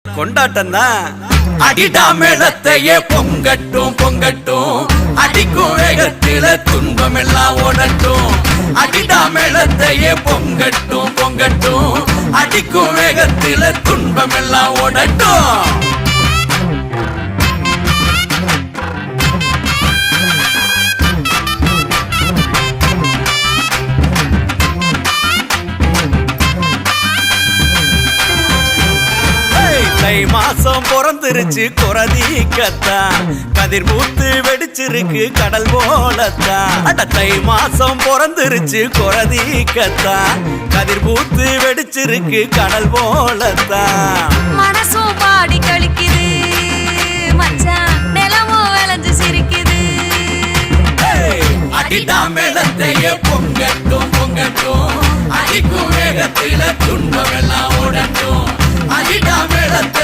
கொண்டாட்டம் தான். அடிடா மேளத்தையே பொங்கட்டும் பொங்கட்டும், அடிக்கும் வேகத்தில துன்பம் எல்லாம் ஓடட்டும். அடிடா மேளத்தையே பொங்கட்டும் பொங்கட்டும், அடிக்கும் வேகத்தில துன்பம் எல்லாம் ஓடட்டும். தை மாசம் பிறந்துருச்சு குறதீக்கத்தான், கதிர் பூத்து வெடிச்சிருக்கு கடல் போலத்தான். அட தை மாசம் பிறந்துருச்சு குறதீக்கத்தான், கதிர் பூத்து வெடிச்சிருக்கு கடல் போலத்தான். மனசும் பாடி கழிக்குது மச்சான், நிலமும் விளைஞ்சு சிரிக்குது. அடிடா மேளத்தையே பொங்கட்டும் பொங்கட்டும், அடிக்கும் வேகத்தில துன்பம்